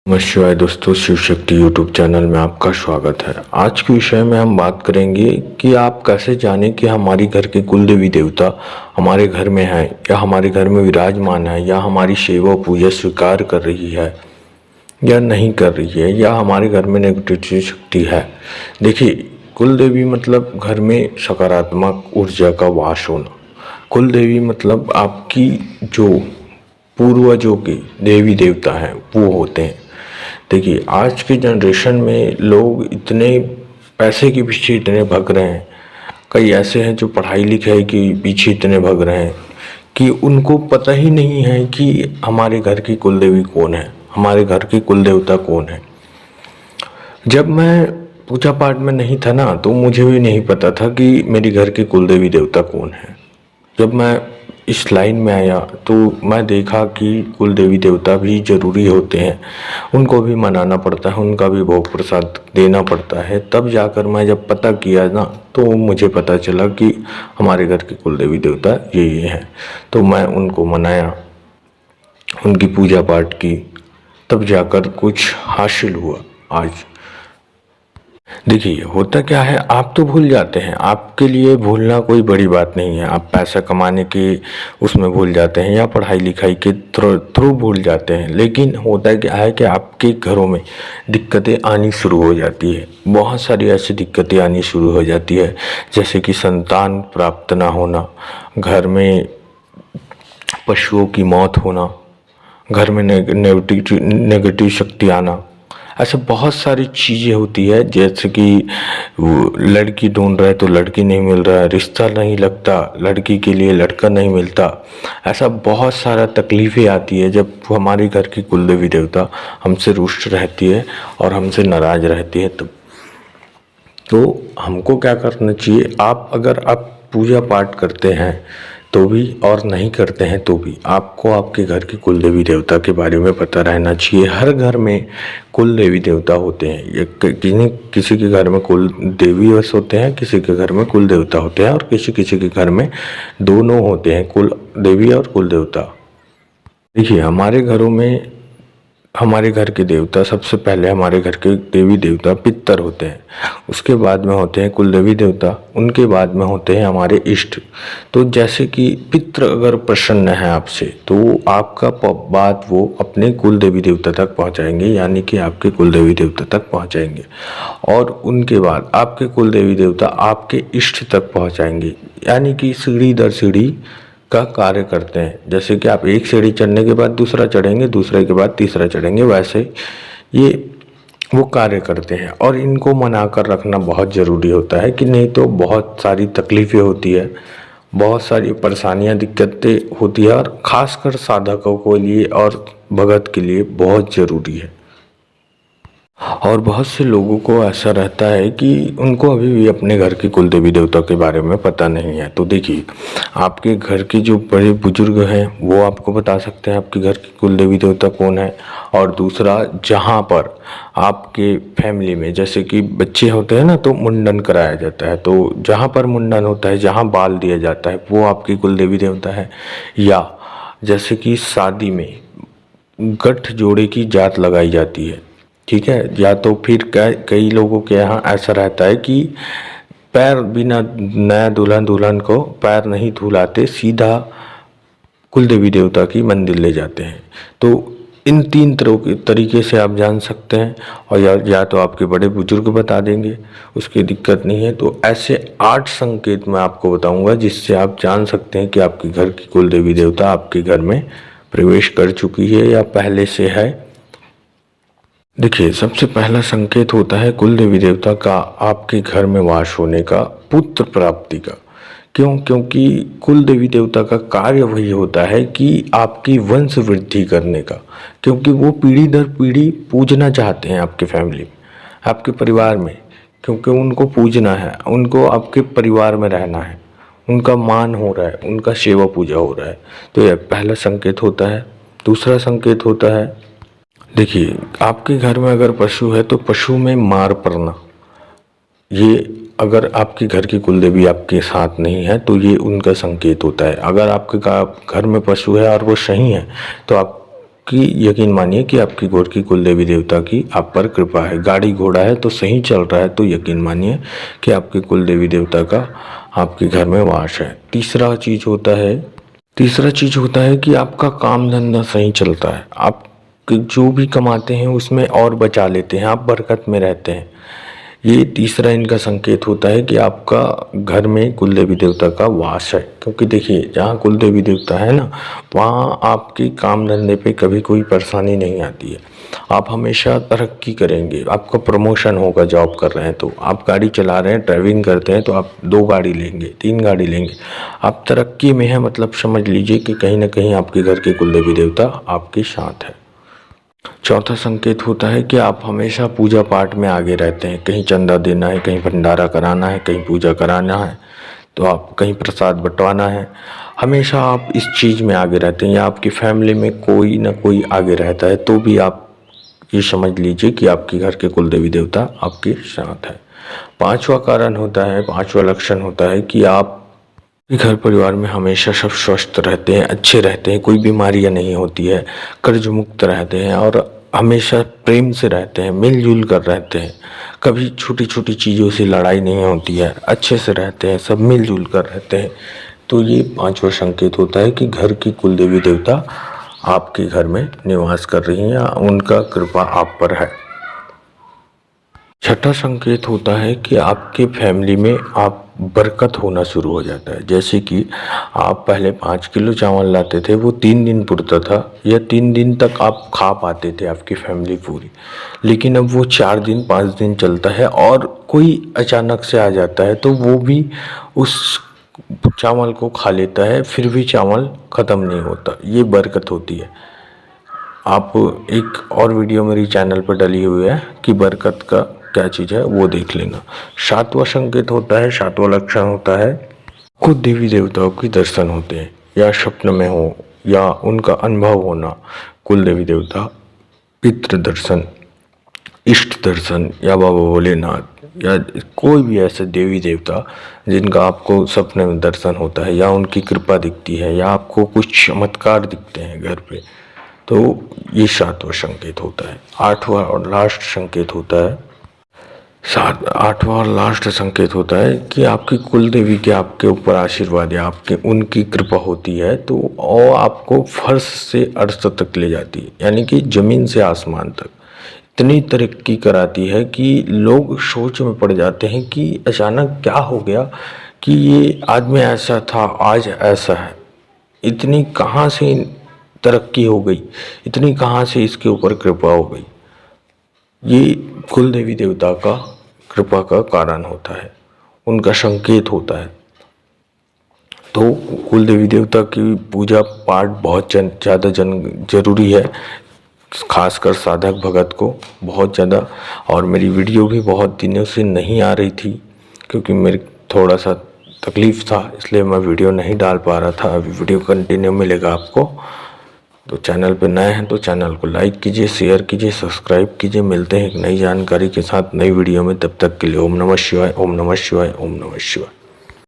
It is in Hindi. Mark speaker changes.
Speaker 1: नमस्कार दोस्तों, शिव शक्ति यूट्यूब चैनल में आपका स्वागत है। आज के विषय में हम बात करेंगे कि आप कैसे जानें कि हमारी घर के कुल देवी देवता हमारे घर में है या हमारे घर में विराजमान है या हमारी सेवा पूजा स्वीकार कर रही है या नहीं कर रही है या हमारे घर में नेगेटिव शक्ति है। देखिए, कुल देवी मतलब घर में सकारात्मक ऊर्जा का वास होना। कुल देवी मतलब आपकी जो पूर्वजों के देवी देवता हैं वो होते हैं। देखिए, आज की जनरेशन में लोग इतने पैसे के पीछे इतने भग रहे हैं, कई ऐसे हैं जो पढ़ाई लिखाई के पीछे इतने भग रहे हैं कि उनको पता ही नहीं है कि हमारे घर की कुल देवी कौन है, हमारे घर की कुल देवता कौन है। जब मैं पूजा पाठ में नहीं था ना, तो मुझे भी नहीं पता था कि मेरे घर की कुल देवी देवता कौन है। जब मैं इस लाइन में आया तो मैं देखा कि कुल देवी देवता भी ज़रूरी होते हैं, उनको भी मनाना पड़ता है, उनका भी भोग प्रसाद देना पड़ता है। तब जाकर मैं जब पता किया ना, तो मुझे पता चला कि हमारे घर के कुल देवी देवता ये हैं। तो मैं उनको मनाया, उनकी पूजा पाठ की, तब जाकर कुछ हासिल हुआ। आज देखिए, होता क्या है, आप तो भूल जाते हैं, आपके लिए भूलना कोई बड़ी बात नहीं है। आप पैसा कमाने के उसमें भूल जाते हैं या पढ़ाई लिखाई के थ्रू भूल जाते हैं। लेकिन होता क्या है कि आपके घरों में दिक्कतें आनी शुरू हो जाती है। बहुत सारी ऐसी दिक्कतें आनी शुरू हो जाती है, जैसे कि संतान प्राप्त ना होना, घर में पशुओं की मौत होना, घर में नेगेटिव शक्ति आना। ऐसे बहुत सारी चीज़ें होती है, जैसे कि वो लड़की ढूंढ रहा है तो लड़की नहीं मिल रहा है, रिश्ता नहीं लगता, लड़की के लिए लड़का नहीं मिलता। ऐसा बहुत सारा तकलीफ़ें आती है जब हमारे घर की कुल देवी देवता हमसे रुष्ट रहती है और हमसे नाराज़ रहती है। तो हमको क्या करना चाहिए, अगर आप पूजा पाठ करते हैं तो भी और नहीं करते हैं तो भी आपको आपके घर की कुल देवी देवता के बारे में पता रहना चाहिए। हर घर में कुल देवी देवता होते हैं। ये किसी के घर में कुल देवी वश होते हैं, किसी के घर में कुल देवता होते हैं और किसी किसी के घर में दोनों होते हैं, कुल देवी और कुल देवता। देखिए, हमारे घरों में हमारे घर के देवता, सबसे पहले हमारे घर के देवी देवता पितर होते हैं, उसके बाद में होते हैं कुल देवी देवता, उनके बाद में होते हैं हमारे इष्ट। तो जैसे कि पितर अगर प्रसन्न है आपसे तो आपका बात वो अपने कुल देवी देवता तक पहुंचाएंगे, यानी कि आपके कुल देवी देवता तक पहुंचाएंगे। और उनके बाद आपके कुल देवी देवता आपके इष्ट तक पहुँचाएंगे, यानी कि सीढ़ी दर सीढ़ी का कार्य करते हैं। जैसे कि आप एक सीढ़ी चढ़ने के बाद दूसरा चढ़ेंगे, दूसरे के बाद तीसरा चढ़ेंगे, वैसे ये वो कार्य करते हैं। और इनको मना कर रखना बहुत ज़रूरी होता है, कि नहीं तो बहुत सारी तकलीफ़ें होती है, बहुत सारी परेशानियां दिक्कतें होती है, और ख़ासकर साधकों के लिए और भगत के लिए बहुत ज़रूरी है। और बहुत से लोगों को ऐसा रहता है कि उनको अभी भी अपने घर के कुल देवी देवता के बारे में पता नहीं है। तो देखिए, आपके घर के जो बड़े बुजुर्ग हैं वो आपको बता सकते हैं आपके घर की कुल देवी देवता कौन है। और दूसरा, जहाँ पर आपके फैमिली में जैसे कि बच्चे होते हैं ना, तो मुंडन कराया जाता है, तो जहाँ पर मुंडन होता है, जहाँ बाल दिया जाता है, वो आपकी कुल देवी देवता है। या जैसे कि शादी में गठ जोड़े की जात लगाई जाती है, ठीक है। या तो फिर कई लोगों के यहाँ ऐसा रहता है कि पैर बिना नया दुल्हन को पैर नहीं धुलाते, सीधा कुल देवी देवता की मंदिर ले जाते हैं। तो इन तीन तरह के तरीके से आप जान सकते हैं। और या तो आपके बड़े बुजुर्ग बता देंगे, उसकी दिक्कत नहीं है। तो ऐसे 8 संकेत मैं आपको बताऊंगा जिससे आप जान सकते हैं कि आपके घर की कुल देवी देवता आपके घर में प्रवेश कर चुकी है या पहले से है। देखिए, सबसे पहला संकेत होता है कुल देवी देवता का आपके घर में वास होने का, पुत्र प्राप्ति का। क्यों? क्योंकि कुल देवी देवता का कार्य वही होता है कि आपकी वंश वृद्धि करने का। क्योंकि वो पीढ़ी दर पीढ़ी पूजना चाहते हैं आपके फैमिली में, आपके परिवार में। क्योंकि उनको पूजना है, उनको आपके परिवार में रहना है, उनका मान हो रहा है, उनका सेवा पूजा हो रहा है। तो यह पहला संकेत होता है। दूसरा संकेत होता है, देखिए, आपके घर में अगर पशु है तो पशु में मार पड़ना, ये अगर आपके घर की कुल देवी आपके साथ नहीं है तो ये उनका संकेत होता है। अगर आपके घर में पशु है और वो सही है तो आप कि यकीन मानिए कि आपकी घर की कुल देवी देवता की आप पर कृपा है। गाड़ी घोड़ा है तो सही चल रहा है तो यकीन मानिए कि आपके कुल देवी देवता का आपके घर में वास है। तीसरा चीज़ होता है कि आपका काम धंधा सही चलता है। आप जो भी कमाते हैं उसमें और बचा लेते हैं, आप बरकत में रहते हैं। ये तीसरा इनका संकेत होता है कि आपका घर में कुल देवी देवता का वास है। क्योंकि देखिए, जहाँ कुल देवी देवता है ना, वहाँ आपके काम धंधे पे कभी कोई परेशानी नहीं आती है। आप हमेशा तरक्की करेंगे, आपका प्रमोशन होगा। जॉब कर रहे हैं तो आप गाड़ी चला रहे हैं, ड्राइविंग करते हैं तो आप 2 गाड़ी लेंगे, 3 गाड़ी लेंगे। आप तरक्की में हैं, मतलब समझ लीजिए कि कहीं ना कहीं आपके घर के कुल देवी देवता आपके साथ है। चौथा संकेत होता है कि आप हमेशा पूजा पाठ में आगे रहते हैं। कहीं चंदा देना है, कहीं भंडारा कराना है, कहीं पूजा कराना है, तो आप कहीं प्रसाद बंटवाना है, हमेशा आप इस चीज़ में आगे रहते हैं। या आपकी फैमिली में कोई ना कोई आगे रहता है तो भी आप ये समझ लीजिए कि आपके घर के कुल देवी देवता आपके साथ है। पांचवा लक्षण होता है कि आप घर परिवार में हमेशा सब स्वस्थ रहते हैं, अच्छे रहते हैं, कोई बीमारियां नहीं होती है, कर्ज मुक्त रहते हैं और हमेशा प्रेम से रहते हैं, मिलजुल कर रहते हैं। कभी छोटी छोटी चीज़ों से लड़ाई नहीं होती है, अच्छे से रहते हैं, सब मिलजुल कर रहते हैं। तो ये 5वां संकेत होता है कि घर की कुल देवी देवता आपके घर में निवास कर रही हैं या उनका कृपा आप पर है। छठा संकेत होता है कि आपके फैमिली में आप बरकत होना शुरू हो जाता है। जैसे कि आप पहले 5 किलो चावल लाते थे, वो 3 दिन पुरता था या 3 दिन तक आप खा पाते थे आपकी फैमिली पूरी, लेकिन अब वो 4 दिन 5 दिन चलता है और कोई अचानक से आ जाता है तो वो भी उस चावल को खा लेता है, फिर भी चावल ख़त्म नहीं होता। ये बरकत होती है। आप एक और वीडियो मेरी चैनल पर डली हुई है कि बरकत का क्या चीज़ है, वो देख लेना। 7वां संकेत होता है, 7वां लक्षण होता है, खुद देवी देवताओं के दर्शन होते हैं, या स्वप्न में हो या उनका अनुभव होना। कुल देवी देवता, पितृ दर्शन, इष्ट दर्शन या बाबा भोलेनाथ या कोई भी ऐसे देवी देवता जिनका आपको सपने में दर्शन होता है या उनकी कृपा दिखती है या आपको कुछ चमत्कार दिखते हैं घर पे, तो ये 7वां संकेत होता है। 8वां और लास्ट संकेत होता है 8वां और लास्ट संकेत होता है कि आपकी कुल देवी के आपके ऊपर आशीर्वाद या आपके उनकी कृपा होती है तो वो आपको फर्श से अर्श तक ले जाती है, यानी कि ज़मीन से आसमान तक। इतनी तरक्की कराती है कि लोग सोच में पड़ जाते हैं कि अचानक क्या हो गया कि ये आदमी ऐसा था, आज ऐसा है। इतनी कहाँ से तरक्की हो गई, इतनी कहाँ से इसके ऊपर कृपा हो गई। ये कुल देवी देवता का कृपा का कारण होता है, उनका संकेत होता है। तो कुल देवी देवता की पूजा पाठ बहुत ज़्यादा जरूरी है, खासकर साधक भगत को बहुत ज़्यादा। और मेरी वीडियो भी बहुत दिनों से नहीं आ रही थी क्योंकि मेरे थोड़ा सा तकलीफ़ था, इसलिए मैं वीडियो नहीं डाल पा रहा था। अभी वीडियो कंटिन्यू मिलेगा आपको। तो चैनल पे नए हैं तो चैनल को लाइक कीजिए, शेयर कीजिए, सब्सक्राइब कीजिए। मिलते हैं एक नई जानकारी के साथ नई वीडियो में, तब तक के लिए ओम नमः शिवाय, ओम नमः शिवाय, ओम नमः शिवाय।